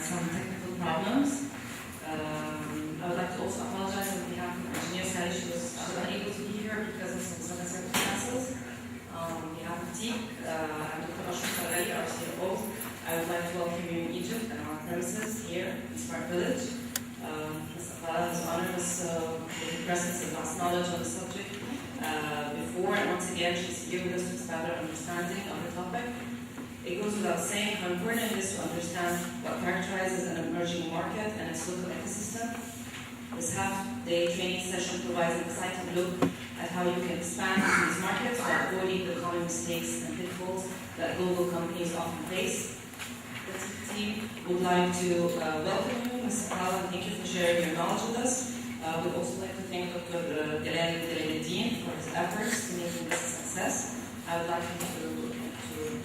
some technical problems. I would like to also apologize on behalf of Engineer Sally. She was unable to be here because of some circumstances. On behalf of TIEC and Dr. Ashok Sarari, our CFO, I would like to welcome you in Egypt and our premises here in Smart Village. Ms. Apala has honored us with the presence and vast knowledge on the subject before, and once again she's here with us to expand our understanding of the topic. It goes without saying how important it is to understand what characterizes an emerging market and its local ecosystem. This half-day training session provides an exciting look at how you can expand into these markets while avoiding the common mistakes and pitfalls that global companies often face. The team would like to welcome you, Ms. Apala, and thank you for sharing your knowledge with us. We'd also like to thank Dr. Dean for his efforts to making this a success. I would like him to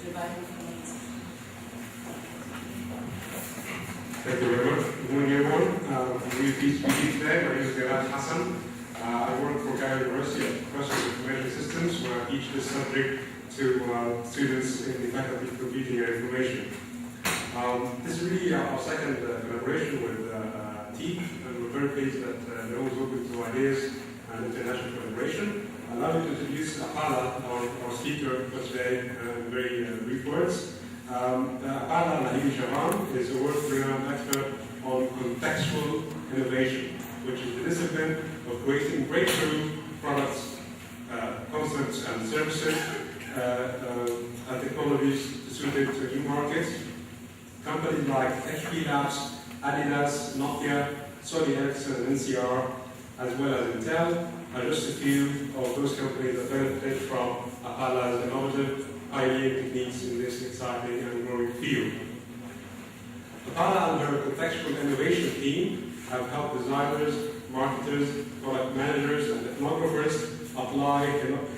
invite him. Thank you very much. Good morning, everyone. I'm really pleased to be here today. My name is Gilad Hassan. I work for Cairo University at the Professor of Information Systems, where I teach this subject to students in the Faculty of Computing and Information. This is really our second collaboration with TIEC, and we're very pleased that they're always open to ideas and international collaboration. I'd like to introduce Apala, our speaker for today, in very brief words. Apala Lahiri Chavan is a world-renowned expert on contextual innovation, which is the discipline of creating breakthrough products, concepts and services, and technologies suited to new markets. Companies like HP Labs, Adidas, Nokia, Sony Ericsson, and NCR, as well as Intel, are just a few of those companies that benefit from Apala's innovative pioneering techniques in this exciting and growing field. Apala and her contextual innovation team have helped designers, marketers, product managers, and ethnographers apply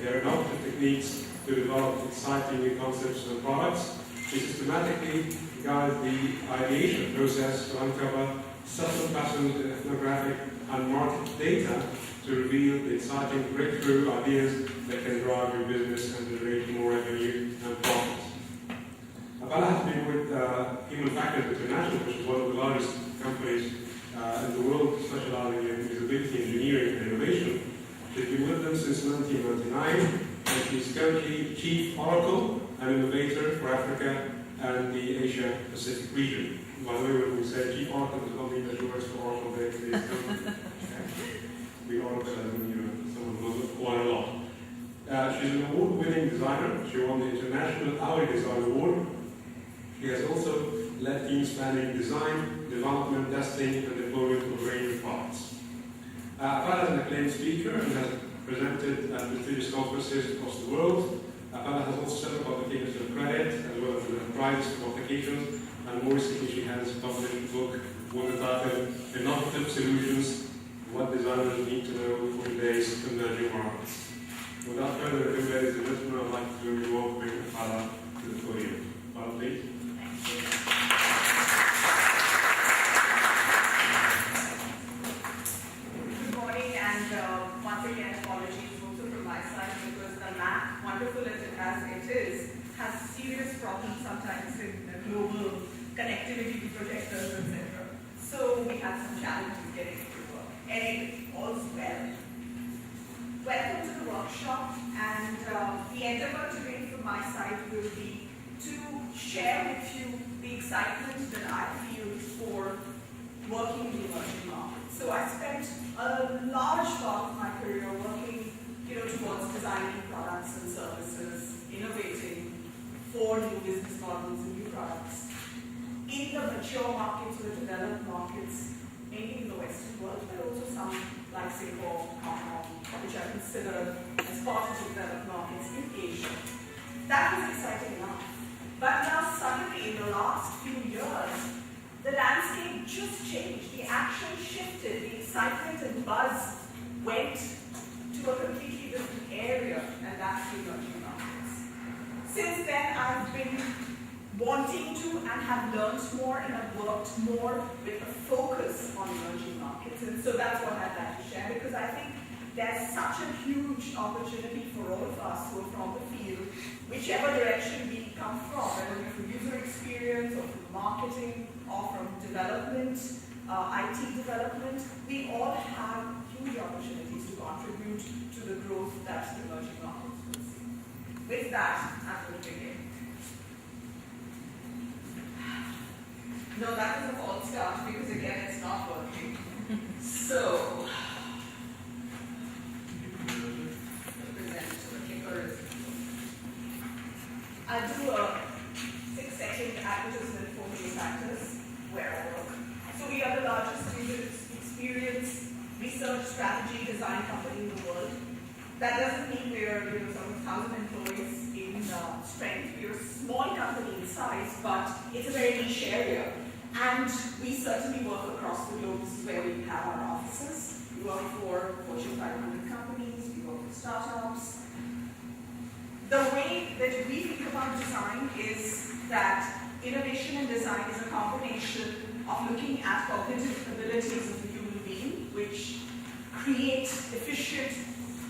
their innovative techniques to develop exciting new concepts and products. They systematically guide the ideation process to uncover subtle patterns in ethnographic and market data to reveal the exciting breakthrough ideas that can drive your business and generate more revenue and profits. Apala has been with Human Factors International, which is one of the largest companies in the world specializing in usability engineering and innovation. She's been with them since 1999, and she's currently Chief Oracle and Innovator for Africa and the Asia Pacific region. By the way, when we say Chief Oracle, it does not mean that she works for Oracle day-to-day. We Oracle as in, someone who knows quite a lot. She's an award-winning designer. She won the International Hourly Design Award. She has also led teams spanning design, development, testing, and deployment of a range of products. Apala is an acclaimed speaker and has presented at prestigious conferences across the world. Apala has also several publications of credit, as well as prizes for publications, and more recently she has published a book with the title Innovative Solutions: What Designers Need to Know for Today's Emerging Markets. Without further ado, ladies and gentlemen, I'd like to welcome Apala to the podium. Apala, please. Good morning, and once again, apologies also from my side, because the map, wonderful as it is, has serious problems sometimes in the global connectivity to projectors, etc. So we had some challenges getting it to work. And all's well. Welcome to the workshop, and the endeavor today from my side will be to share with you the excitement that I feel for working in the emerging markets. So I spent a large part of my career working, towards designing products and services, innovating for new business models and new products in the mature markets or the developed markets, mainly in the Western world, but also some like Singapore, Hong Kong, which I consider as part of the developed markets in Asia. That was exciting enough. But now suddenly in the last few years, the landscape just changed. The action shifted, the excitement and buzz went to a completely different area, and that's the emerging markets. Since then, I've been wanting to and have learned more and have worked more with a focus on emerging markets. And so that's what I'd like to share, because I think there's such a huge opportunity for all of us who are from the field, whichever direction we come from, whether we're from user experience or from marketing or from development, IT development, we all have huge opportunities to contribute to the growth that the emerging markets will see. With that, I'm going to begin. No, that is a false start because again, it's not working. So, I'll do a 6-second advertisement for new factors where I work. So we are the largest user experience research strategy design company in the world. That doesn't mean we're some 1,000 employees in strength. We're a small company in size, but it's a very niche area. And we certainly work across the globe. This is where we have our offices. We work for Fortune 500 companies, we work with startups. The way that we think about design is that innovation and design is a combination of looking at cognitive abilities of the human being, which create efficient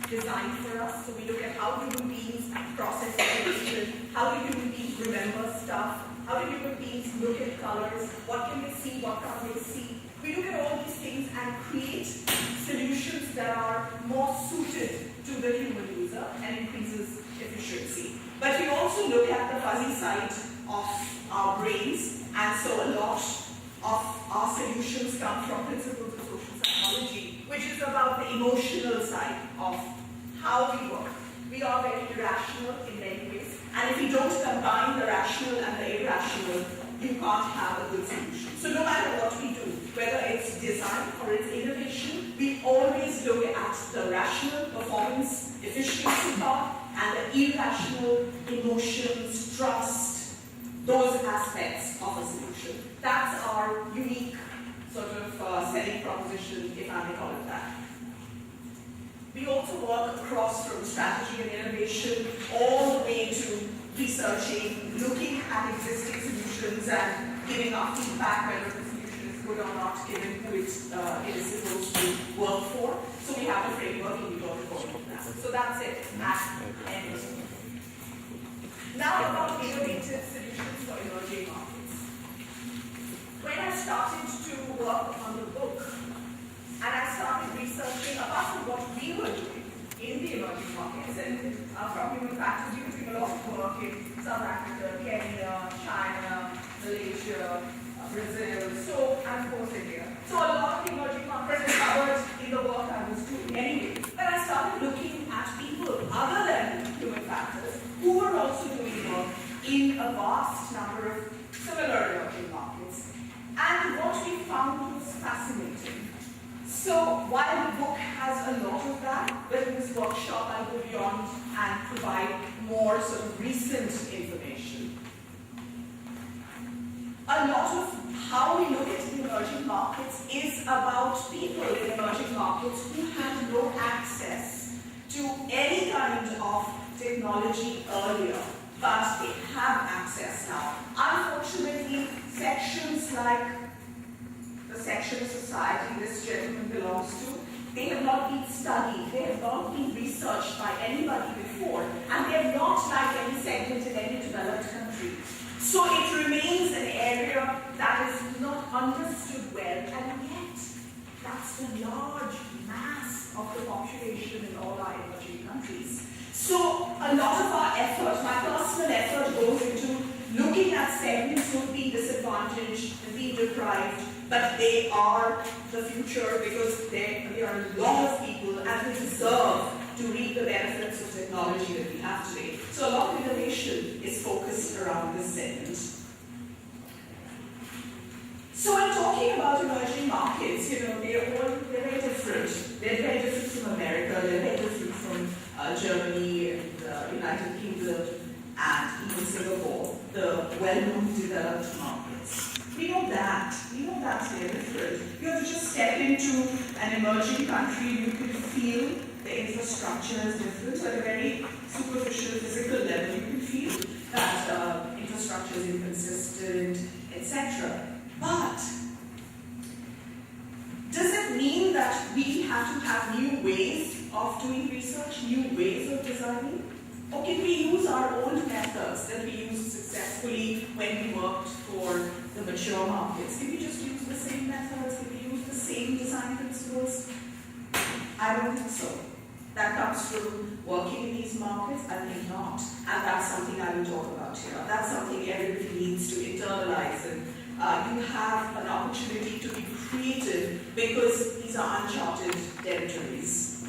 design for us. So we look at how human beings process information, how do human beings remember stuff, how do human beings look at colors, what can they see, what can't they see. We look at all these things and create solutions that are more suited to the human user and increases efficiency. But we also look at the fuzzy side of our brains, and so a lot of our solutions come from principles of social psychology, which is about the emotional side of how we work. We are very irrational in many ways, and if we don't combine the rational and the irrational, you can't have a good solution. So no matter what we do, whether it's design or it's innovation, we always look at the rational performance, efficiency part, and the irrational emotions, trust, those aspects of a solution. That's our unique sort of selling proposition, if I may call it that. We also work across from strategy and innovation all the way to researching, looking at existing solutions and giving our feedback whether the solution is good or not, given who it is supposed to work for. So we have a framework and we go according to that. So that's it at end. Now about innovative solutions for emerging markets. When I started to work on the book, and I started researching, apart from what we were doing in the emerging markets, and from human factors, we were doing a lot of work in South Africa, Kenya, China, Malaysia, Brazil, so, and of course India. So a lot of emerging markets were covered in the work I was doing anyway. But I started looking at people other than human factors who were also doing work in a vast number of similar emerging markets. And what we found was fascinating. So while the book has a lot of that, but in this workshop I'll go beyond and provide more sort of recent information. A lot of how we look at the emerging markets is about people in emerging markets who had no access to any kind of technology earlier, but they have access now. Unfortunately, sections like the section of society this gentleman belongs to, they have not been studied, they have not been researched by anybody before, and they are not like any segment in any developed country. So it remains an area that is not understood well, and yet that's the large mass of the population in all our emerging countries. So a lot of our effort, my personal effort, goes into looking at segments who have been disadvantaged and been deprived, but they are the future because there are a lot of people and they deserve to reap the benefits of technology that we have today. So a lot of innovation is focused around this segment. So when talking about emerging markets, they're very different. They're very different from America, they're very different from Germany and the United Kingdom and even Singapore, the well-known developed markets. We know that they're different. You have to just step into an emerging country, you can feel the infrastructure is different. So at a very superficial physical level, you can feel that infrastructure is inconsistent, etc. But does it mean that we have to have new ways of doing research, new ways of designing? Or can we use our old methods that we used successfully when we worked for the mature markets? Can we just use the same methods? Will we use the same design principles? I don't think so. That comes from working in these markets? I think not. And that's something I will talk about here. That's something everybody needs to internalize. And you have an opportunity to be creative because these are uncharted territories.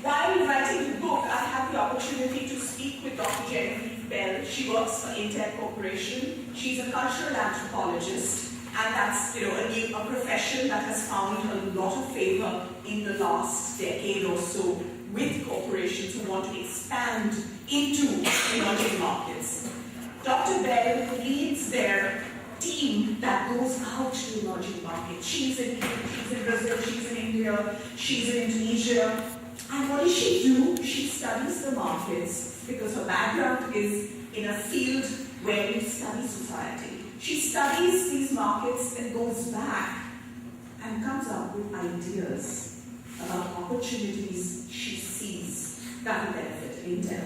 While writing the book, I had the opportunity to speak with Dr. Genevieve Bell. She works for Intel Corporation. She's a cultural anthropologist. And that's, a profession that has found a lot of favor in the last decade or so with corporations who want to expand into emerging markets. Dr. Bell leads their team that goes out to emerging markets. She's in Brazil, she's in India, she's in Indonesia. And what does she do? She studies the markets because her background is in a field where you study society. She studies these markets and goes back and comes up with ideas about opportunities she sees that will benefit Intel.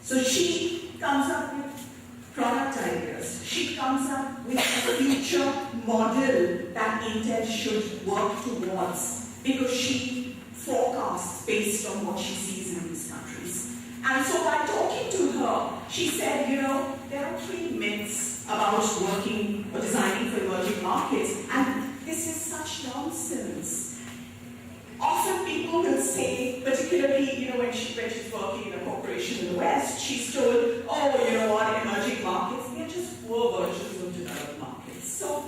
So she comes up with product ideas. She comes up with a future model that Intel should work towards because she forecasts based on what she sees in these countries. And so by talking to her, she said, there are 3 myths about working or designing for emerging markets, and this is such nonsense. Often people will say, particularly, when she's working in a corporation in the West, she's told, oh, you know what, emerging markets, they're just poor versions of developed markets. So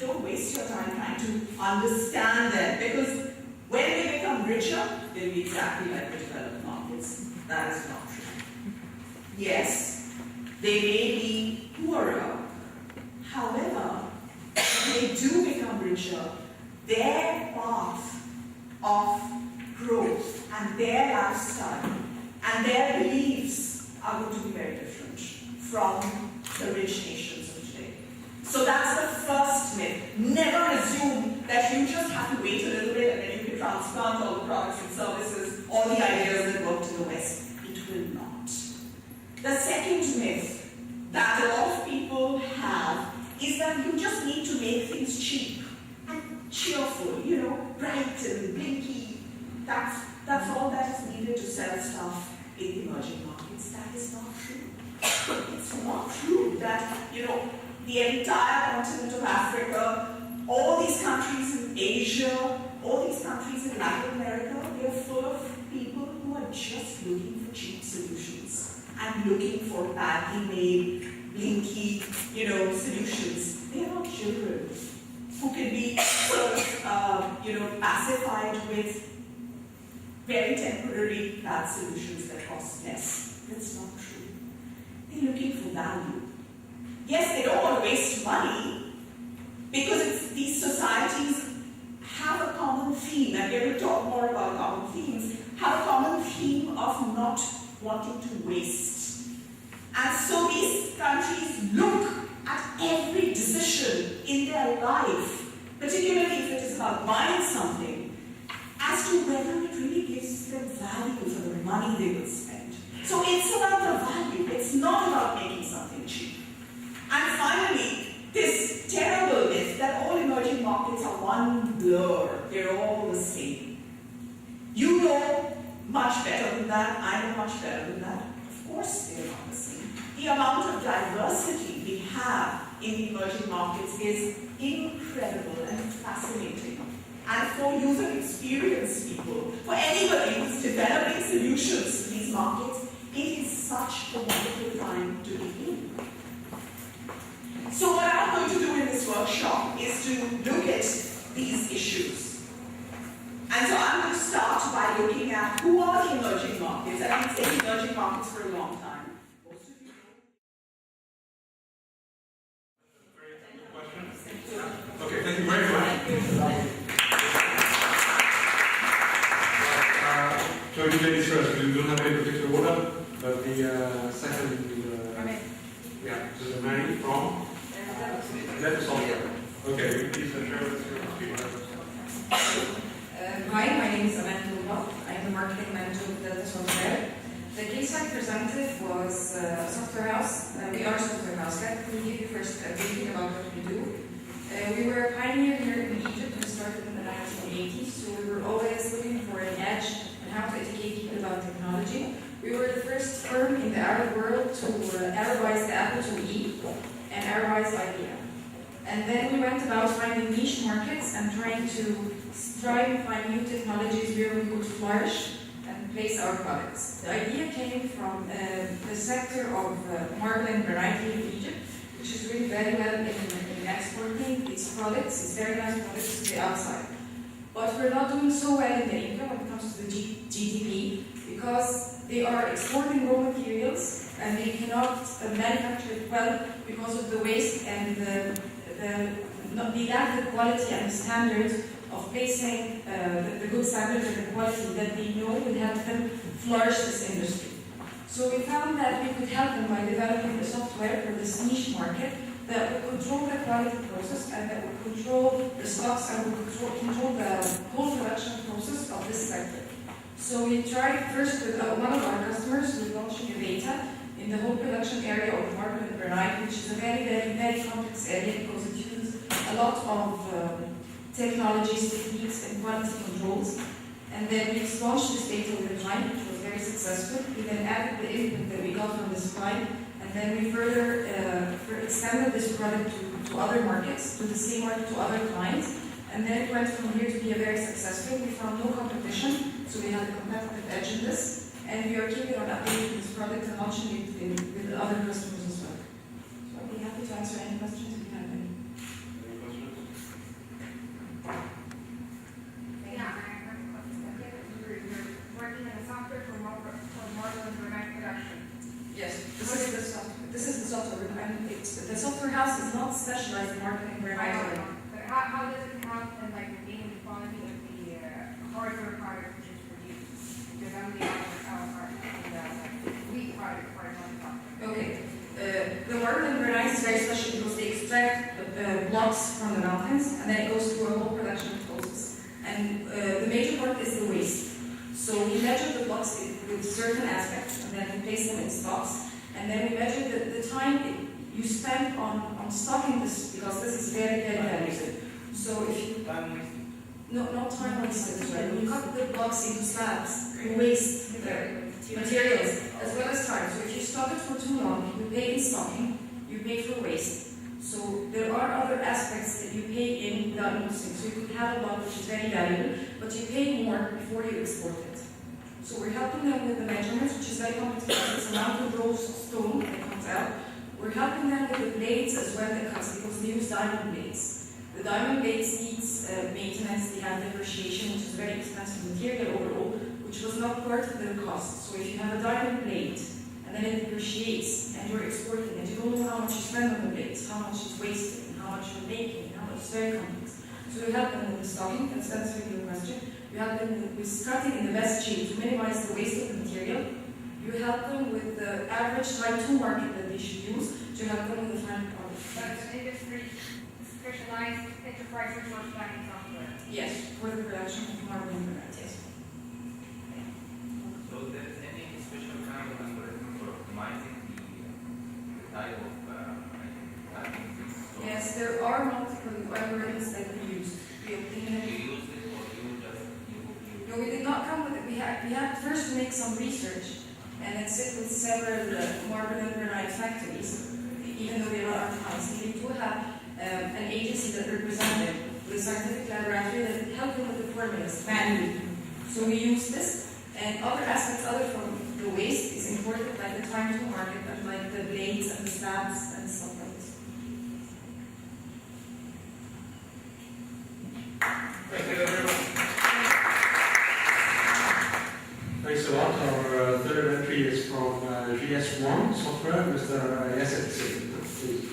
don't waste your time trying to understand them, because when they become richer, they'll be exactly like the developed markets. That is not true. Yes, they may be poorer. However, when they do become richer, their path of growth and their lifestyle and their beliefs are going to be very different from the rich nations of today. So that's the first myth. Never assume that you just have to wait a little bit and then you can transplant all the products and services, all the ideas that worked in the West. It will not. The second myth that a lot of people have is that you just need to make things cheap and cheerful, bright and blinky. That's all that is needed to sell stuff in the emerging markets. That is not true. It's not true that, the entire continent of Africa, all these countries in Asia, all these countries in Latin America, they're full of people who are just looking for cheap solutions and looking for badly made, blinky, solutions. They are not children who can be pacified with very temporary bad solutions that cost less. That's not true. They're looking for value. Yes, they don't want to waste money because these societies have a common theme, and we will talk more about common themes, have a common theme of not wanting to waste. And so these countries look at every decision in their life, particularly if it is about buying something, as to whether it really gives them value for the money they will spend. So it's about the value, it's not about making something cheap. And finally, this terrible myth that all emerging markets are one blur, they're all the same. You know much better than that, I know much better than that. Of course they're not the same. The amount of diversity we have in the emerging markets is incredible and fascinating. And for user experience people, for anybody who's developing solutions to these markets, it is such a wonderful time to be in. So what I'm going to do in this workshop is to look at these issues. And so I'm going to start by looking at who are the emerging markets. And I've been saying emerging markets for a long time. Most of you know. Okay, thank you very much. So you ladies first, we don't have any particular order, but the second, so the man from? That's all. Okay, please share with Hi, my name is Amanda Lubach. I'm the marketing manager of Delta Software. The case I presented was a software house. We are a software house. Let me give you first a briefing about what we do. we were a pioneer here in Egypt. We started in the 1980s, so we were always looking for an edge and how to educate people about technology. We were the first firm in the Arab world to Arabize the Apple IIe and Arabize IBM. And then we went about finding niche markets and trying to strive and find new technologies where we could flourish and place our products. The idea came from the sector of marble and granite in Egypt, which is really very well in exporting its products, its very nice products to the outside. But we're not doing so well in the income when it comes to the GDP because they are exporting raw materials and they cannot manufacture it well because of the waste and they lack the quality and the standards of placing the good standards and the quality that they know will help them flourish this industry. So we found that we could help them by developing the software for this niche market that would control the quality process and that would control the stocks and would control the whole production process of this sector. So we tried first with one of our customers with launching a beta in the whole production area of marble and granite, which is a very, very, very complex area because it uses a lot of technologies, techniques, and quality controls. And then we launched this beta with a client, which was very successful. We then added the input that we got from this client, and then we further extended this product to other markets, to the same market, to other clients. And then it went from here to be a very successful. We found no competition, so we had a competitive edge in this. And we are keeping on updating this product and launching it with other customers as well. So I'll be happy to answer any questions if you have any. Any questions? Yeah, I have a question. You're working in a software for marble and granite production. Yes, this is the software. This is the software. And the software house is not specialized in marketing granite. But how does it help in like maintaining the quality of the hardware product which is produced? Because I'm the wheat product part of the software. Okay. The marble and granite is very special because they extract blocks from the mountains and then it goes through a whole production process. And the major part is the waste. So we measure the blocks with certain aspects and then we place them in stocks. And then we measure the time you spend on stocking this because this is very, very valuable. So if you not time wasted, when you cut the blocks into slabs, you waste the materials as well as time. So if you stock it for too long, you pay in stocking, you pay for waste. So there are other aspects that you pay in without noticing. So you could have a block which is very valuable, but you pay more before you export it. So we're helping them with the measurements, which is very complicated. It's a mountain rolled stone that comes out. We're helping them with the blades as well that cuts because they use diamond blades. The diamond blades needs maintenance, they have depreciation, which is very expensive material overall, which was not part of their cost. So if you have a diamond blade and then it depreciates and you're exporting and you don't know how much you spend on the blades, how much is wasted, and how much you're making, and how much it's very complex. So we help them with the stocking, that's answering your question. You help them with cutting in the best shape to minimize the waste of the material. You help them with the average time to market that they should use to help them with the final product. But it's an industry specialized enterprise resource planning software. Yes, for the production of marble and granite, yes. So there is any special kind of algorithm for optimizing the type of typing this? Yes, there are multiple algorithms that we use. We obtain You it. use it or you just you No, we did not come with it. We had first to make some research and then sit with several marble and granite factories, even though they are our clients. We do have an agency that represents them with a scientific laboratory that can help them with the formulas manually. So we use this, and other aspects other from the waste is important, like the time to market, and like the blades and the slabs and stuff like this. Thank you very much. Thanks a lot. Our third entry is from GS1 Software, Mr. Yasset, please.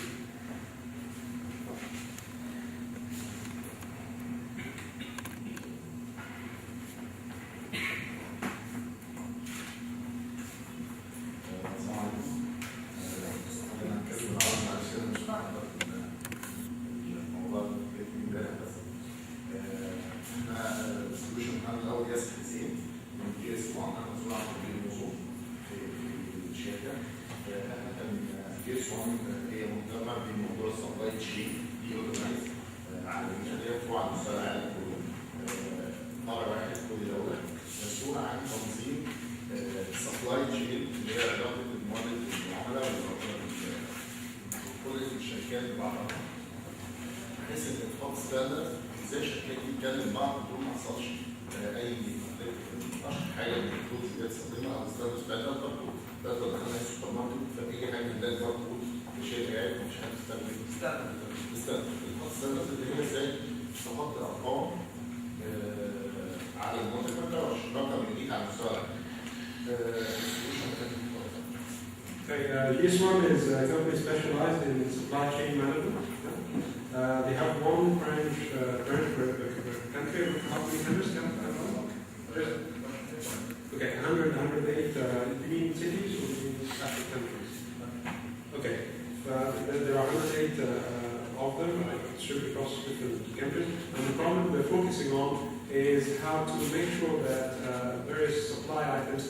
عالمية اللي هي بتروح على مستوى العالم كله. مرة واحد كل دولة مسؤول عن تنظيم سبلاي تشين اللي هي علاقة المورد بالعملاء وكل الشركات ببعضها. بحيث إن تحط ستاندرد ازاي الشركات دي تتكلم بعض بدون ما يحصلش أي أشهر حاجة من التولز اللي بتستخدمها أو ستاندرد ستاندرد برضه. ده دخلنا السوبر ماركت فأي حاجة من ده برضه شيء قاعد مش هتستخدم ستاندرد. تحط ستاندرد اللي هي ازاي تحط أرقام على المنتج ما تقراش رقم جديد على مستوى Okay, this one is a company specialized in supply chain management. They have one branch per country. How many countries? Okay, 108. You mean cities or you mean actual countries? Okay, there are 108 of them. It's distributed across different countries. And the problem they're focusing on is how to make sure that various supply items,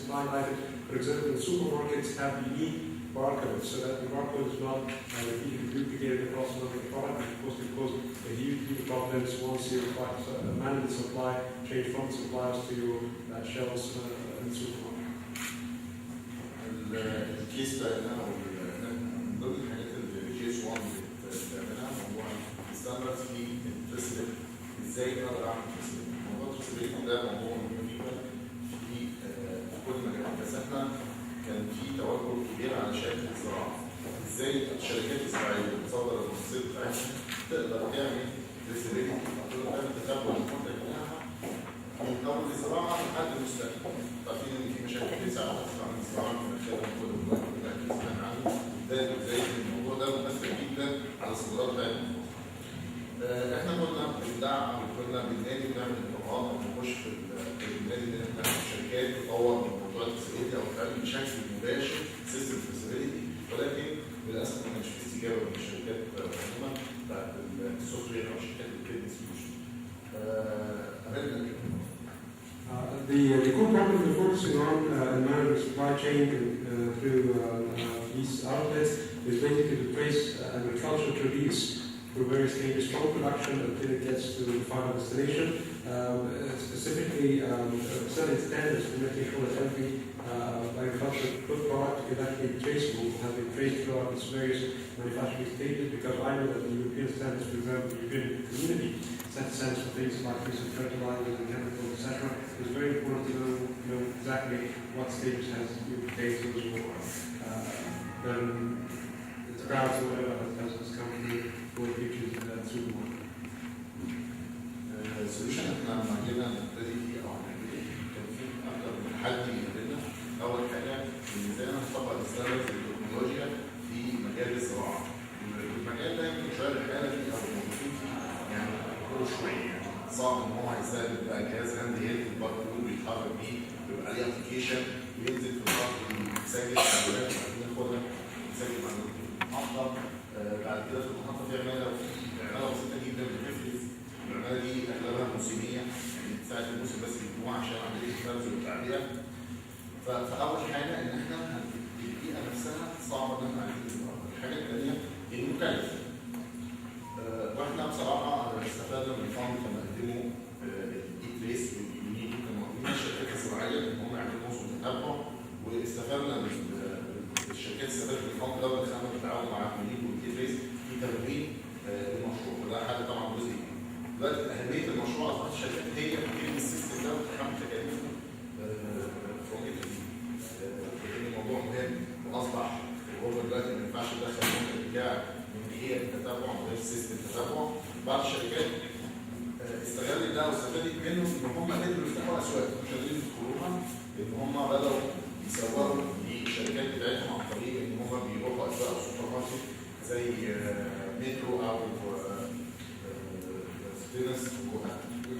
for example, in supermarkets have unique barcodes, so that the barcode is not duplicated across another product, and of course it causes huge problems once you manage the supply, change from suppliers to your shelves in the supermarket. الكيس بتاعنا من ضمن الحاجات اللي جي اس 1 بتعملها موضوع الستاندردز في التريسبل. ازاي اقدر اعمل تريسبل؟ موضوع التريسبل ده موضوع مهم جدا في كل مجال، بس احنا كان في توجه كبير على شركه الزراعه. ازاي الشركات الزراعيه اللي بتصدر المحاصيل بتاعتها تقدر تعمل تريسبل، تقدر تعمل تتبع المنتج بتاعها من اول الزراعه لحد المستقبل. عارفين ان في مشاكل كتير ساعات بتحصل عن الزراعه من خلال كل الوقت اللي سمعنا عنه، ده ازاي الموضوع ده مؤثر جدا على الصادرات بتاعتنا. احنا كنا بندعم وكنا بننادي ونعمل لقاءات او نخش في النادي ان احنا شركات تطور من موضوع الفاسيلتي او تعمل بشكل مباشر سيستم فاسيلتي، ولكن للاسف ما كانش في استجابه من الشركات عموما بتاعت السوفت وير او شركات الكريدت سوليوشن. The core problem we're focusing on in managing supply chain through these outlets is basically to trace agricultural produce through various stages from production until it gets to the final destination. Specifically, setting standards for making sure that every agricultural food product is actually traceable, have been traced throughout its various manufacturing stages, because I know that the European standards, for example, the European community, set standards for things like use of fertilizers and chemicals, etc. It's very important to know exactly what stages has potatoes or sprouts or whatever has come through for the futures supermarket. السوليوشن احنا لما جينا نبتدي فيه او نبتدي كان في اكثر من تحدي عندنا. اول حاجه ان ازاي نطبق الستاندردز التكنولوجيا في مجال الزراعه. المجال ده يمكن شويه الحاله فيه او الموظفين فيه يعني كل شويه صعب ان هو يستخدم بقى جهاز هاند هيلد الباركود بيتحرك بيه، بيبقى عليه ابلكيشن وينزل في الخط يسجل معلومات وبعدين ياخدها يسجل معلومات في المحطه. بعد كده في المحطه في عماله بسيطه جدا بتفرز. العماله دي اغلبها موسميه يعني ساعه الموسم بس بيجمعوها عشان عمليه الفرز والتعبئه. فاول حاجه ان احنا البيئه نفسها صعبه ان احنا عايزين نظبطها. الحاجه الثانيه المكلف. واحنا بصراحه استفدنا من الفند لما قدموا الاي-تريس واليونيكو كانوا واخدين الشركات الزراعيه ان هم يعملوا نظم تتبع، واستفدنا من الشركات استفادت من الفند ده ودخلنا بالتعاون مع اليونيكو والاي-تريس في تمويل المشروع، وده حل طبعا جزء كبير. دلوقتي اهميه المشروع اصبحت الشركات هي بتدير السيستم ده وتتحمل تكاليفه في وجهه لان الموضوع مهم واصبح هو دلوقتي ما ينفعش تدخل المنتج بتاعك من هي التتبع من غير سيستم تتبع. بعض الشركات استغلت ده واستفادت منه ان هم قدروا يفتحوا اسواق مش قادرين يدخلوها، ان هم بداوا يسوقوا للشركات بتاعتهم عن طريق ان هم بيروحوا اسواق السوبر ماركت زي مترو او ستينس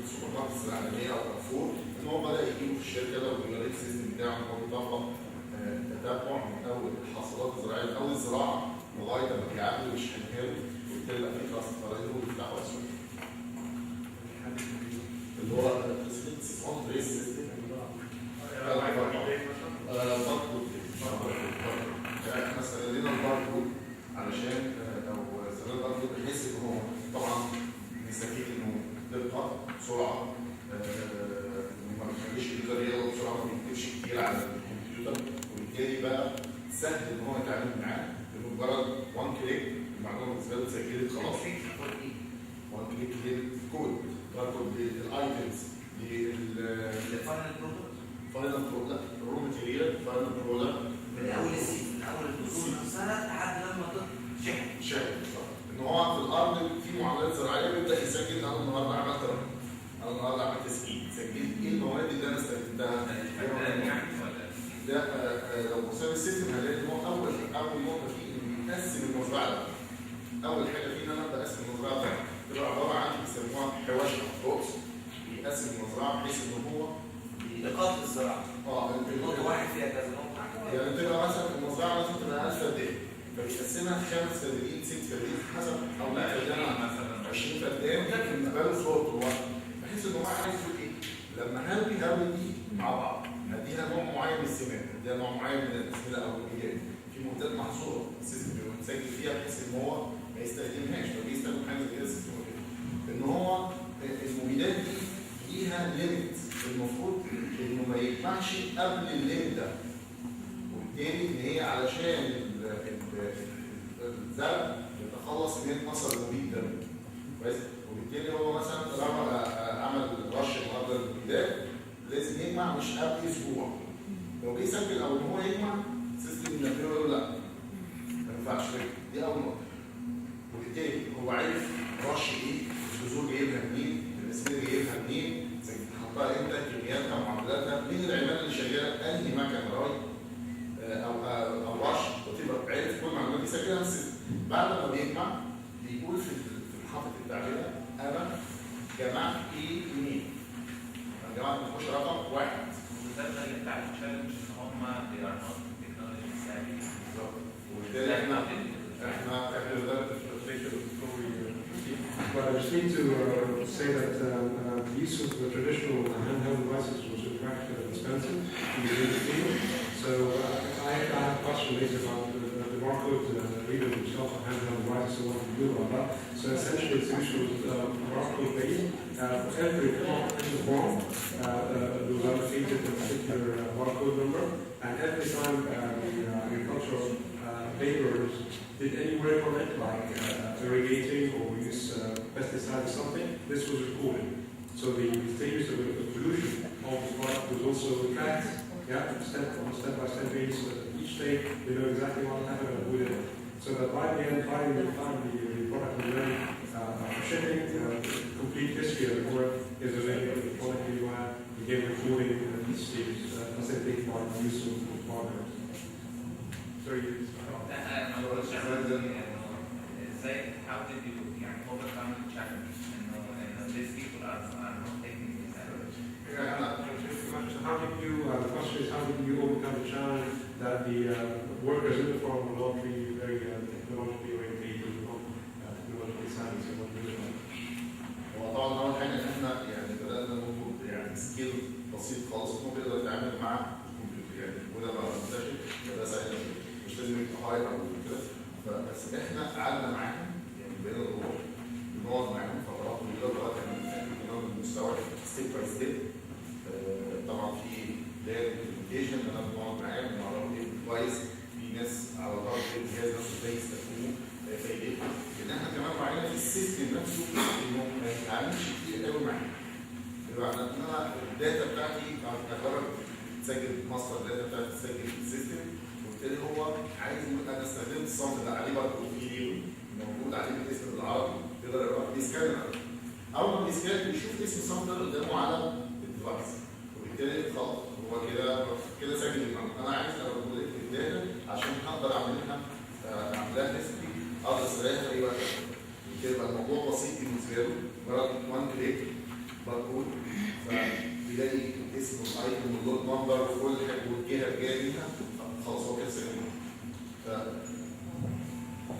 السوبر ماركت العالميه او كارفور، ان هو بدا يجيبوا في الشركه ده ويوريك السيستم بتاعه ان هو بيطبق تتبع من اول الحصادات الزراعيه من اول الزراعه لغايه ما بيعملوا ويشحنها له وبالتالي بقى في تراست فرايدو ويفتحوا اسواق. اللي هو سيستم اون بريس سيستم باركود. احنا استغلينا الباركود علشان او استغلنا الباركود بحيث ان هو طبعا نستفيد بسرعه، ما بيخليش اليوزر يغلط بسرعه، ما بيكتبش كتير على الكمبيوتر، وبالتالي بقى سهل ان هو يتعامل معاه بمجرد وان كليك. المعلومه بالنسبه له اتسجلت خلاص. وان كليك للكود، برضه للايتمز، الفاينل برودكت، فاينل برودكت، الرو ماتيريال، فاينل برودكت من اول السيف، من اول الدخول نفسها لحد لما تشحن. شاهد بالظبط. ان هو في الارض في معاملات زراعيه بيبدا يسجل انا النهارده عملت ري، انا النهارده عملت تسقيط، سجلت ايه المواد اللي انا استخدمتها. ده لو بصينا السيستم هنلاقي ان هو اول نقطه فيه انه بيقسم المزرعه ده. اول حاجه فيه ان انا ابدا اقسم المزرعه ده تبقى عباره عن بيسموها حواش بوكس، بيقسم المزرعه بحيث ان هو نقاط الزراعه. نقطه واحد فيها كذا نقطه. يعني تبقى مثلا المزرعه لازم تبقى 1000 فدان، فبيقسمها 5 فدانين 6 فدانين حسب، او 100 فدان مثلا 20 فدان، ده بالنسبه له صوت واحد، بحيث ان هو عايز يقول ايه؟ لما هرمي دي مع بعض، هديها نوع معين من السماد، هديها نوع معين من الاسمده او الجياد، في معدات محصوره السيستم بيبقى مسجل فيها بحيث ان هو ما يستخدمهاش، فبيستخدم حاجه زي كده السيستم كده. ان هو المبيدات دي ليها ليميت، المفروض انه ما يجمعش قبل الليميت ده، وبالتالي ان هي علشان الزرع يتخلص من اثر المبيد ده كويس، وبالتالي هو مثلا عمل رش النهارده للمبيدات لازم يجمع مش قبل اسبوع. لو جه يسجل او ان هو يجمع السيستم ينبهه يقول له لا ما ينفعش كده، دي اول نقطه. وبالتالي هو عارف رش ايه، البذور جايبها منين، الاسمده جايبها منين، حطها امتى، كمياتها ومعاملاتها، مين العماله اللي شغاله، انهي مكان راي او رش، وتبقى عارف كل المعلومات دي سجلها السيستم. بعد ما بيجمع بيقول في الحافظ التعبئه انا جمعت ايه منين؟ انا جمعت ما فيهوش رقم واحد. وده اللي بتاع التشالنج ان هم they are not technology savvy. بالظبط. وبالتالي احنا But I just need to say that the use of the traditional handheld devices was in fact expensive in the field. So I have a question later about the barcode reader themselves on handheld devices and what to do about that. So essentially the solution was barcode based. For every form was allocated a particular barcode number, and every time the agricultural laborers did any work on it, like irrigating or use pesticide or something, this was recorded. So the stages of evolution of the product was also tracked, on step-by-step basis, so that each day they know exactly what happened and who did it. So that by the end, by the time the product was ready for shipping, complete history of the work is available in the product UI, again recording each stage, facilitated by the use of partners. Sorry. ازاي how did you overcome the challenge and these people are not taking this approach? How did you, the question is how did you overcome the challenge that the workers in the farm were not really very technologically oriented, not technologically savvy, so what do you do? هو طبعا اول حاجه ان احنا يعني بدانا نطلب يعني سكيل بسيط خالص انه بيقدر يتعامل مع الكمبيوتر، يعني وده بقى منتشر، فده سهل مش لازم يبقى هاي او كده. بس احنا قعدنا معاهم يعني بين الروح بنقعد معاهم فترات طويله لغايه ما نتاكد من المستوى ستيب باي ستيب. طبعا في لاب امبلمنتيشن انا بنقعد معاهم بنعرفهم ايه كويس، في ناس على ارض الجهاز نفسه ازاي يستخدموه فايدته، ان احنا كمان معانا في السيستم نفسه انه ما يتعاملش كتير قوي معانا. بمعنى ان انا الداتا بتاعتي هتعتبر تسجل ماستر داتا بتاعتي تسجل في السيستم، وبالتالي هو عايز يقول انا استخدمت الصمت ده عليه برضه في ليبل موجود عليه بالاسم بالعربي، يقدر يروح بيسكان اول ما بيسكان بيشوف اسم الصمت ده قدامه على الديفايس، وبالتالي خلاص هو كده سجل المعلومه. انا عايز ارد الداتا عشان هقدر اعملها هيستوري اقدر استريح في اي وقت. يبقى الموضوع بسيط بالنسبه له، مجرد وان كليك باركود فبيلاقي اسم الايتم واللود نمبر وكل حاجه والجهه الجايه ليها خلاص هو كده سجل.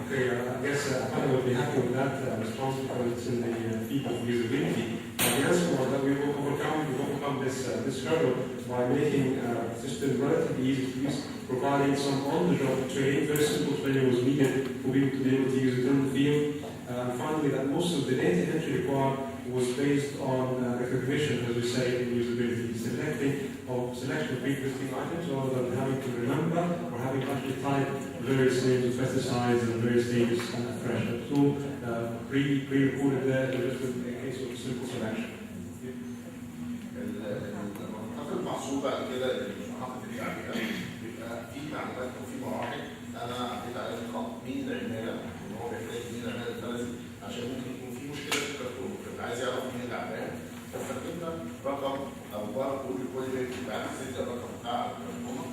Okay, I guess I would be happy with that response because it's in the field of usability. The answer was that we will overcome this hurdle by making the system relatively easy to use, providing some on-the-job training, very simple training was needed for people to be able to use it in the field. Finally, that most of the data entry required was based on recognition, as we say in usability, selection of pre-existing items rather than having to remember or having to actually type various names of pesticides and various names fresh. It's all pre-recorded there, just in case of simple selection. المنطقة المحصول بعد كده المحطة اللي عليها بيبقى في معلومات وفي مراحل انا عديت عليها خط مين العماله اللي هو بيحتاج مين العماله الفلسي عشان ممكن يكون في مشكله في الكرتون فاللي عايز يعرف مين اللي عملها فاستخدمنا رقم او باركود لكل بيت بعد سجل الرقم بتاع الكرتونه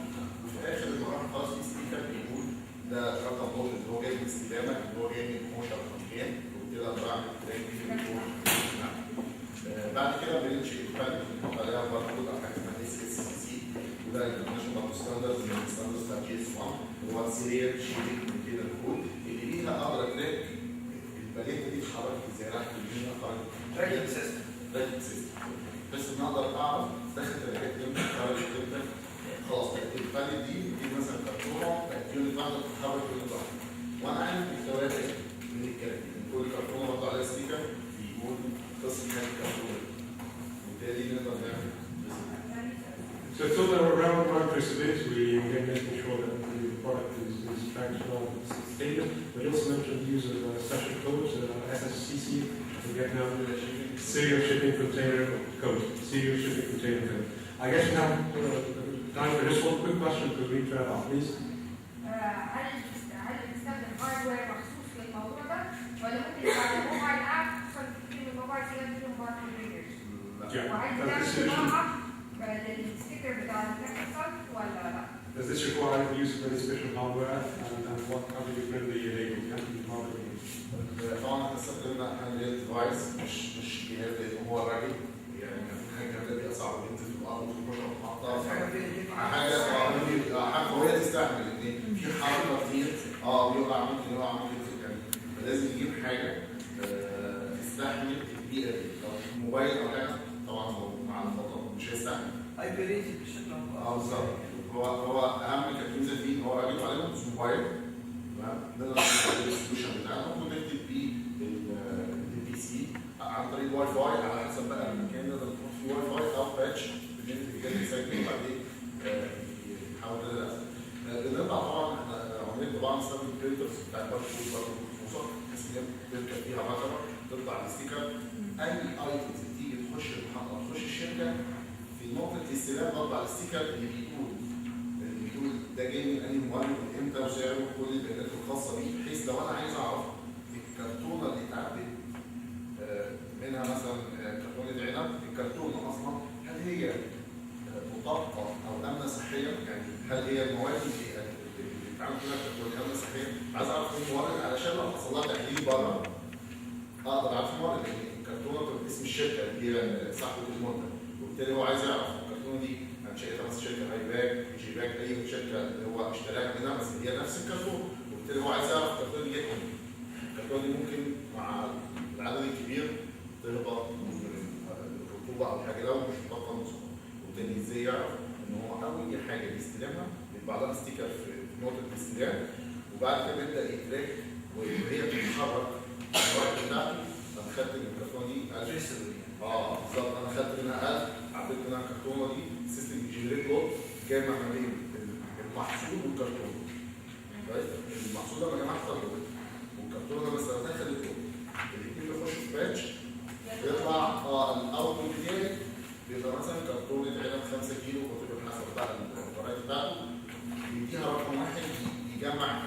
وفي اخر المراحل خلاص في ستيكر بيقول ده رقم نقطه اللي هو جاي من استلامك اللي هو جاي من 12 مكان وكده انا بعمل تراك بعد كده بنمشي الفرق بنحط عليها باركود او حاجه اسمها SSCC وده انترناشونال ستاندرز من الستاندرز بتاع GS1 هو سيريال شيبنج من كده الكود اللي ليها اقدر اتراك الباليته دي اتحركت ازاي راحت لمين خرجت تراكنج سيستم بس ان اقدر اعرف دخلت الحاجات دي خرجت امتى خلاص بقت الباليت دي مثلا كرتونه بقت يونت واحده بتتحرك يونت واحده وانا عارف محتويات من الكاركتر كل كرتونه برضه عليها ستيكر بيقول قصه هذه الكرتونه وبالتالي نقدر نعمل So it's all around traceability, we again making sure that the product is tracked well stated, but also mentioned the use of special codes, SSCC, we get now serial shipping container code, I guess we have time for just one quick question to read out, please. هل بتستخدم هاردوير مخصوص للموضوع ده ولا ممكن يبقى موبايل اب خصوصا كتير من الموبايل سيجنال فيهم باركود ريدرز؟ وعايز تعمل معاها الستيكر بتاع التكسل ولا لا؟ Does this require the use of any special hardware and what how do you print the label? How do you hardware? طبعا احنا استخدمنا هاند ديفايس مش جهاز لان هو الراجل يعني حاجه دي اصعب من انت تبقى وتخش وتحطها حاجه قويه تستحمل ان في حركه كتير بيقع ممكن يعني فلازم نجيب حاجه تستحمل البيئه دي لو موبايل او حاجه طبعا مع الخطر مش هيستحمل اي بريتي بشكل بالظبط هو اهم كتنزل فيه هو راجل عليه موبايل نقدر نعمل السوليوشن بتاعنا ونكتب بيه البي سي عن طريق الواي فاي على حسب بقى المكان نقدر نحط فيه واي فاي او باتش بنكتب الجهاز يسجل وبعدين نحاول نلزق. بنطبع طبعا احنا عمليه طبعا نستخدم البرينترز بتاع الباركود برضه مخصوصه بحيث ان هي بتركب فيها بكره تطلع الستيكر اي ايتمز تيجي تخش المحطه تخش الشركه في نقطه الاستلام بطبع الستيكر اللي بيقول ده جاي من انهي مورد وامتى وسعره وكل البيانات الخاصه بيه بحيث لو انا عايز اعرف الكرتونه اللي اتعبت منها مثلا كرتونه عنب الكرتونه اصلا هل هي مطابقه او امنه صحيا يعني هل هي المواد اللي بتتعمل فيها كرتونه امنه صحيا عايز اعرف مين المورد علشان لو حصل لها تحليل بره اقدر اعرف المورد لان الكرتونه بتبقى باسم الشركه اللي هي صاحبه المنتج وبالتالي هو عايز يعرف الكرتونه دي شركه مثلا شركه هاي باك جي باك اي شركه اللي هو اشتراها منها بس هي نفس الكرتون وبالتالي هو عايز يعرف الكرتون دي جت منين. الكرتون دي ممكن مع العدد الكبير تهبط من الرطوبه او حاجه لو مش مطابقه للمواصفات وبالتالي ازاي يعرف ان هو اول حاجه بيستلمها بيطبع لها ستيكر في نقطه الاستلام وبعد كده بيبدا يتراك وهي بتتحرك الورق بتاعته انا خدت من الكرتون دي بالظبط انا خدت منها 1000 عديت منها الكرتونه دي السيستم بيجنريت لود جامع ما بين المحصول والكرتون. كويس؟ المحصول لما جمعت خلطه والكرتونه لما استخدمتها خدت لود. الاثنين بيخشوا في باتش بيطلع الاوتبوت بتاعي بيبقى مثلا كرتونه عنب 5 كيلو وتبقى حسب بقى الفرايتي بتاعته بيديها رقم واحد يجمع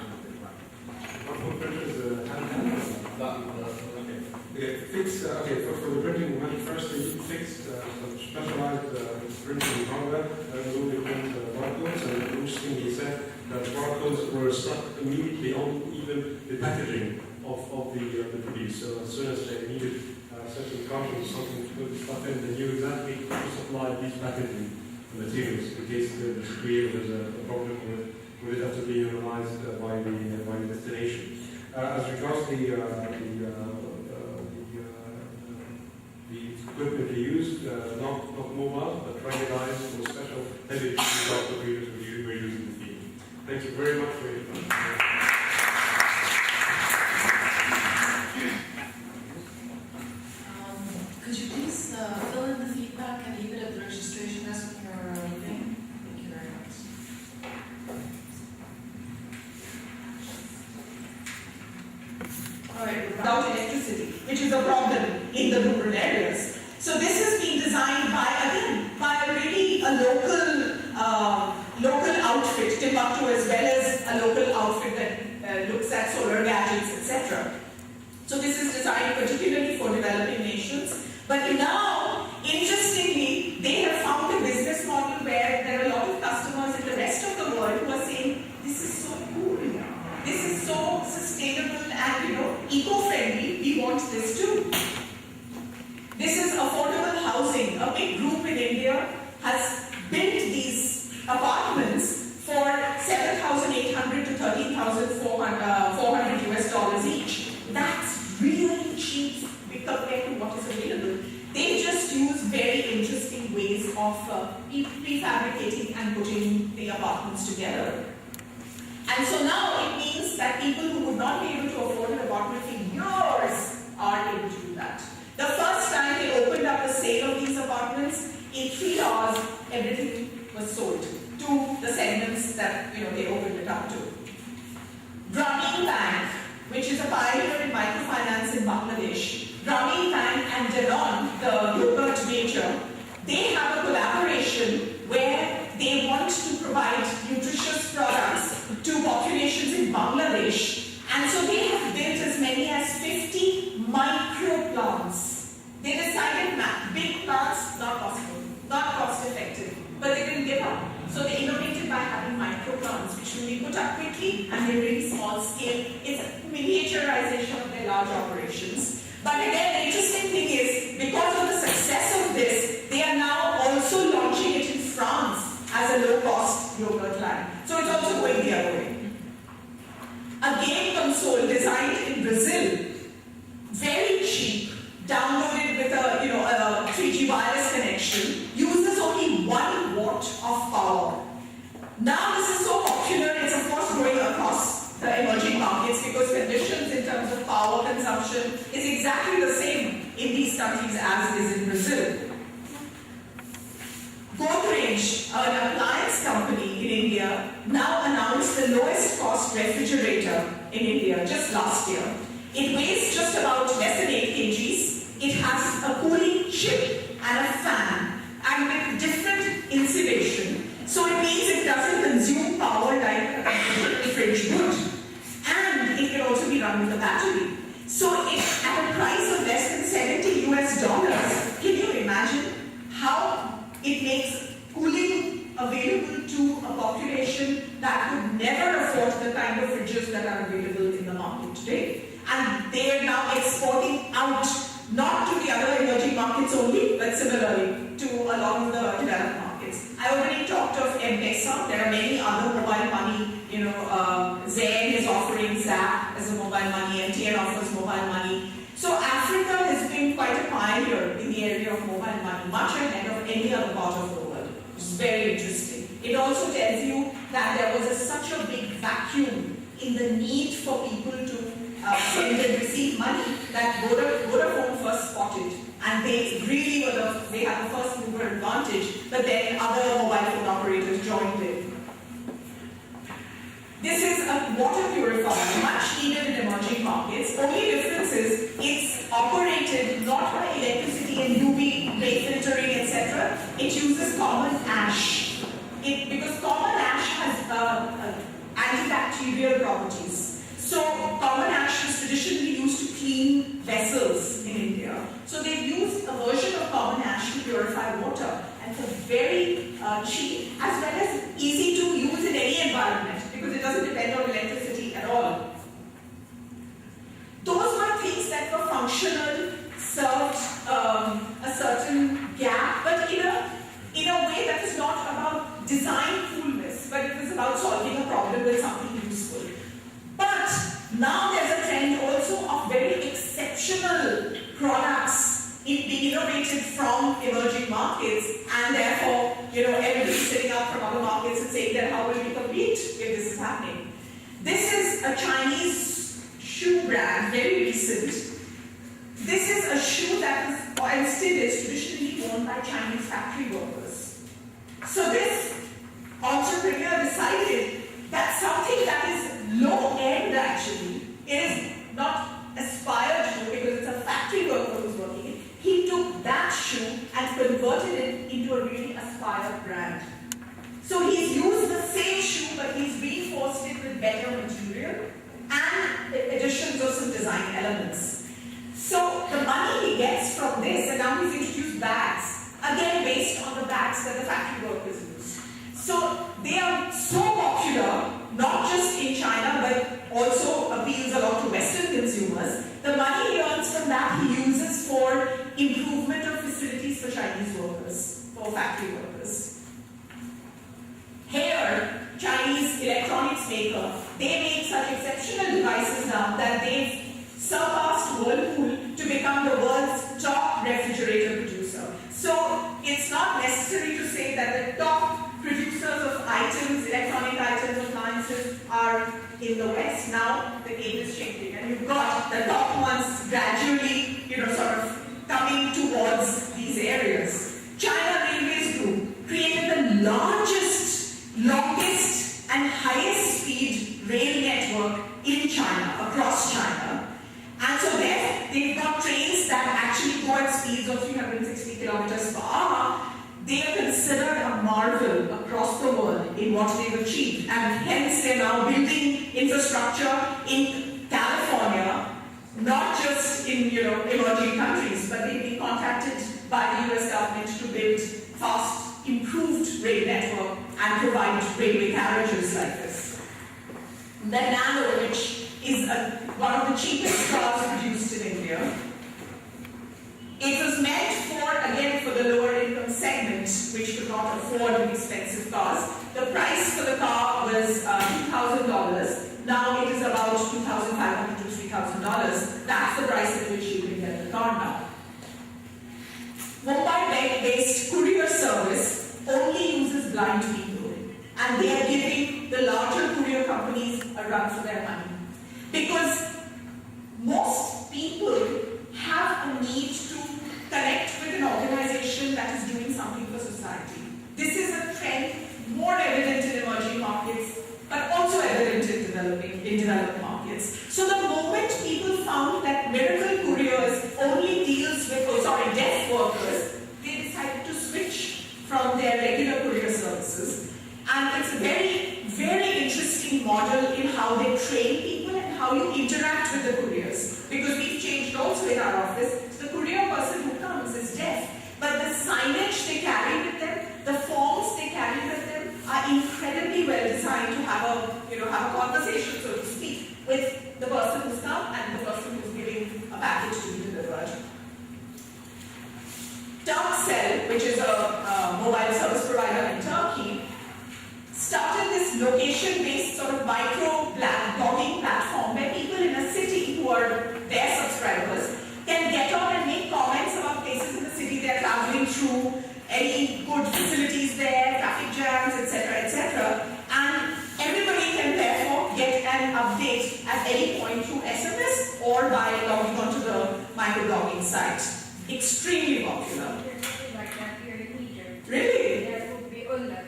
Okay, for the printing, we went first to fixed some specialized printing hardware that will print barcodes, and interesting he said that barcodes were stuck immediately on even the packaging of the produce. So as soon as they needed certain cartons, something to put stuff in, they knew exactly to supply these packaging materials in case there's a problem with it have to be analyzed by the destination. As regards the equipment they used, not mobile, but ruggedized for special heavy duty doctor readers we're using in the field. Thank you very much for your time. which is a problem in the rural areas. So this has been designed by a really local outfit, Timbuktu, as well as a local outfit that looks at solar gadgets, etc. So this is designed particularly for developing nations. But now, interestingly, they have found a business model where there are a lot of customers in the rest of the world who are saying, this is so cool, this is so sustainable and eco-friendly, we want this too. This is affordable housing. A big group in India has built these apartments for $7,800 to $13,400 US each. That's really cheap compared to what is available. They just use very interesting ways of prefabricating and putting the apartments together. And so now it means that people who would not be able to afford an apartment for years are able to do that. The first time they opened up the sale of these apartments, in 3 hours, everything was sold to the segments that they opened it up to. Grameen Bank, which is a pioneer in microfinance in Bangladesh, Grameen Bank and Danone, the yogurt major, they have a collaboration where they want to provide nutritious products to populations in Bangladesh. And so they have built as many as 50 micro plants. They decided big plants, not possible, not cost effective, but they didn't give up. So they innovated by having micro plants, which will be put up quickly and they're really small scale. It's a miniaturization of their large operations. But again, the interesting thing is, because of the success of this, they are now also launching it in France as a low-cost yogurt line. So it's also going the other way. A game console designed in Brazil, very cheap, downloaded with a 3G wireless connection, uses only 1 watt of power. Now this is so popular, it's of course growing across the emerging markets because conditions in terms of power consumption is exactly the same in these countries as it is in Brazil. Godrej, an appliance company in India, now announced the lowest cost refrigerator in India just last year. It weighs just about less than 8 kgs. It has a cooling chip and a fan and with different insulation. So it means it doesn't consume power like a fridge would. And it can also be run with a battery. So it, at a price of less than $70 US, can you imagine how it makes cooling available to a population that could never afford the kind of fridges that are available in the market today? And they are now exporting out, not to the other emerging markets only, but similarly to a lot of the developed markets. I already talked of M-Pesa. There are many other mobile money, Zen is offering Zap as a mobile money, MTN offers mobile money. So Africa has been quite a pioneer in the area of mobile money, much ahead of any other part of the world. It's very interesting. It also tells you that there was such a big vacuum in the need for people to send and receive money that Vodafone first spotted. And they really they had the first mover advantage, but then other mobile phone operators joined in. This is a water purifier, much needed in emerging markets. Only difference is it's operated not by electricity and UV ray filtering, etc. It uses common ash. Because common ash has antibacterial properties. So common ash is traditionally used to clean vessels in India. So they've used a version of common ash to purify water. And it's very cheap as well as easy to use in any environment because it doesn't depend on electricity at all. Those were things that were functional, served a certain gap, but in a way that is not about design coolness, but it was about solving a problem with something useful. But now there's a trend also of very exceptional products being innovated from emerging markets, and therefore, everybody's sitting up from other markets and saying that how will we compete if this is happening? This is a Chinese shoe brand, very recent. This is a shoe that is, and still is, traditionally worn by Chinese factory workers. So this entrepreneur decided that something that is low end actually, it is not aspired to because it's a factory factory workers use. So they are so popular, not just in China, but also appeals a lot to Western consumers. The money he earns from that he uses for improvement of facilities for Chinese workers, for factory workers. Here, Chinese electronics maker, they make such exceptional devices now that they've surpassed Whirlpool to become the world's top refrigerator producer. So it's not necessary to say that the top producers of items, electronic items, appliances are in the West. Now the game is changing, and you've got the top ones gradually, sort of coming towards these areas. China Railways Group created the largest, longest, and highest speed rail network in China, across China. And so there, they've got trains that actually go at speeds of 360 kilometers per hour. They are considered a marvel across the world in what they've achieved. And hence, they're now building infrastructure in California, not just in emerging countries, but they've been contacted by the US government to build fast, improved rail network and provide railway carriages like this. The Nano, which is one of the cheapest cars produced in India. It was meant for the lower income segment, which could not afford the expensive cars. The price for the car was $2,000. Now it is about $2,500 to $3,000. That's the price at which you can get the car now. Mumbai-based courier service only uses blind people, and they are giving the larger courier companies a run for their money. Because most people have a need to connect with an organization that is doing something for society. This is a trend more evident in emerging markets, but also evident in developed markets. So the moment people found that Miracle Couriers only deals with, deaf workers, they decided to switch from their regular courier services. And it's a very, very interesting model in how they train people and how you interact with the couriers. Because we've changed also in our office. The courier person who comes is deaf, but the signage they carry with them, the forms they carry with them are incredibly well designed to have a conversation, so to speak, with the person who's come and the person who's giving a package to be delivered. Turkcell, which is a mobile service provider in Turkey, started this location-based sort of micro-blogging platform where people in a city who are their subscribers can get on and make comments about places in the city they're traveling through, any good facilities there, traffic jams, etc., and everybody can therefore get an update at any point through SMS or by logging onto the microblogging site. Extremely popular. There's nothing like that here in Egypt. Really? There would be Ulla.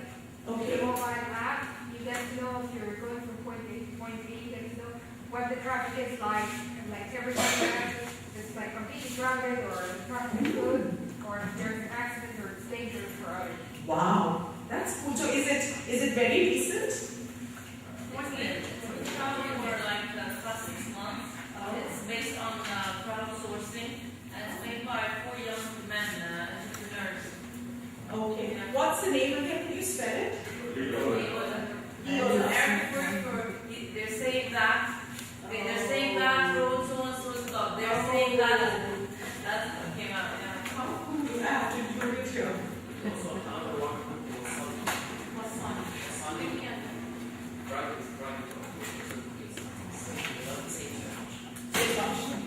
Okay. The mobile app, you get to know if you're going from point A to point B, you get to know what the traffic is like, and like everybody else, it's like completely crowded, or the traffic is good, or if there's an accident, or it's dangerous for others. Wow, that's cool. So is it very recent? What's it? It's probably for like the past 6 months. It's based on crowdsourcing, and it's made by 4 young men, entrepreneurs. Okay. What's the name again? Can you spell it? They're saying that. They're saying that road so and so stuff. They're saying that. That's what came out. Yeah. How cool do I have to include it here?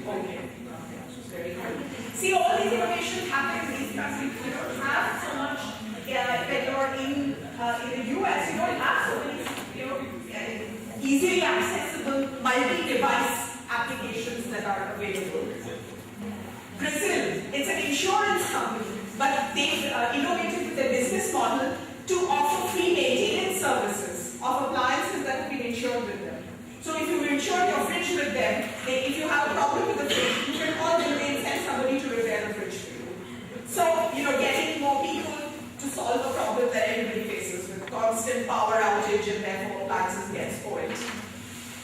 Okay. Very good. See, all these innovations happen in these countries. We don't have so much. When you're in the US, you don't have so many, easily accessible multi-device applications that are available. Brazil, it's an insurance company, but they've innovated with their business model to offer free maintenance services of appliances that have been insured with them. So if you insure your fridge with them, if you have a problem with the fridge, you can call them and send somebody to repair the fridge for you. So, getting more people to solve a problem that everybody faces with constant power outage and therefore appliances get spoiled.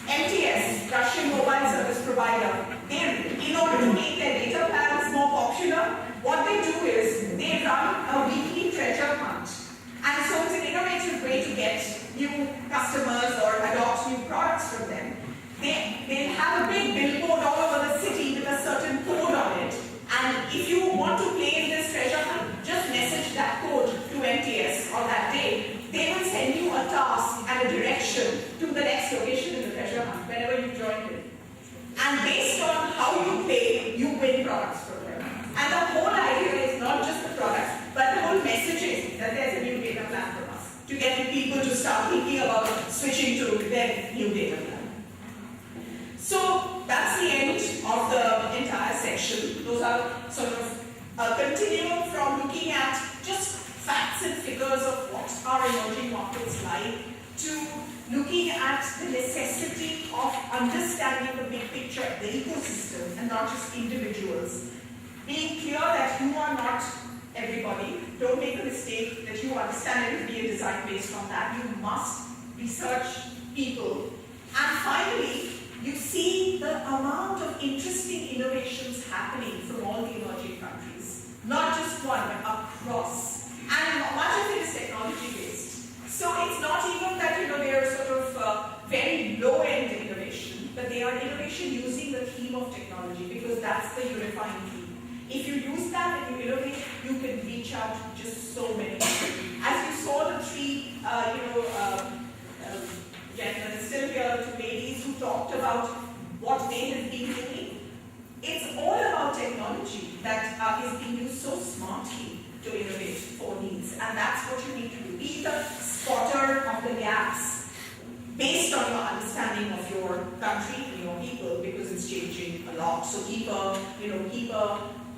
MTS, Russian mobile service provider, in order to make their data plans more popular, what they do is they run a weekly And based on how you play, you win products from them. And the whole idea is not just the products, but the whole message is that there's a new data plan from us to get people to start thinking about switching to their new data plan. So that's the end of the entire section. Those are sort of a continuum from looking at just facts and figures of what are emerging markets like to looking at the necessity of understanding the big picture, the ecosystem, and not just individuals. Being clear that you are not everybody. Don't make the mistake that you understand it to be a design based on that. You must research people. And finally, you see the amount of interesting innovations happening from all the emerging countries. Not just one, but across. And much of it is technology based. So it's not even that they are sort of very low-end innovation, but they are innovation using the theme of technology because that's the unifying theme. If you use that and you innovate, you can reach out to just so many people. As you saw the three, gentlemen still here, the two ladies who talked about what they have been doing. It's all about technology that is being used so smartly to innovate for needs. And that's what you need to do. Be the spotter of the gaps based on your understanding of your country and your people because it's changing a lot. So keep a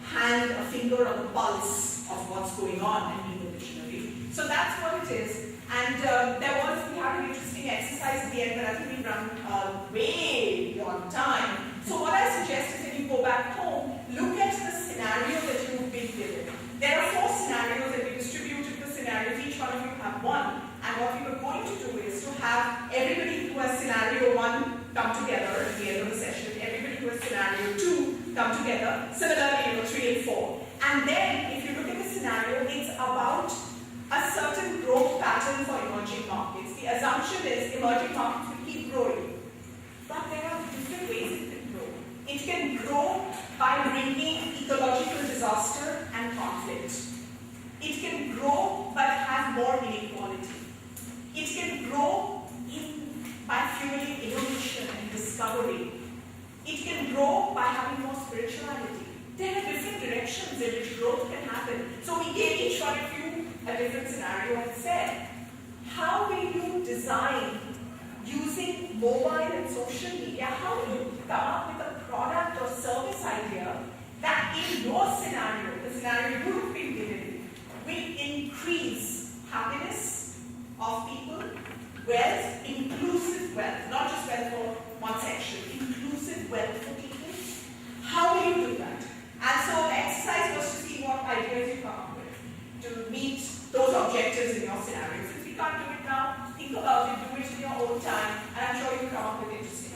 hand, a finger on the pulse of what's going on and be the visionary. So that's what it is. And we had an interesting exercise at the end, but I think we've run way beyond time. So what I suggest is that you go back home, look at the scenario that you've been given. There are 4 scenarios that we distributed the scenarios, each one of you have one. And what we were going to do is to have everybody who has scenario 1 come together at the end of the session, everybody who has scenario 2 come together, similarly 3 and 4. And then if you look at the scenario, it's about a certain growth pattern for emerging markets. The assumption is emerging markets will keep growing. But there are different ways it can grow. It can grow by bringing ecological disaster and conflict. It can grow but have more inequality. It can grow by fueling innovation and discovery. It can grow by having more spirituality. There are different directions in which growth can happen. So we gave each one of you a different scenario and said, how will you design using mobile and social media? How will you come up with a product or service idea that in your scenario, the scenario you have been given, will increase happiness of people, wealth, inclusive wealth, not just wealth for one section, inclusive wealth for people? How will you do that? And so the exercise was to see what ideas you come up with to meet those objectives in your scenarios. If you can't do it now, think about it, do it in your own time, and I'm sure you'll come up with interesting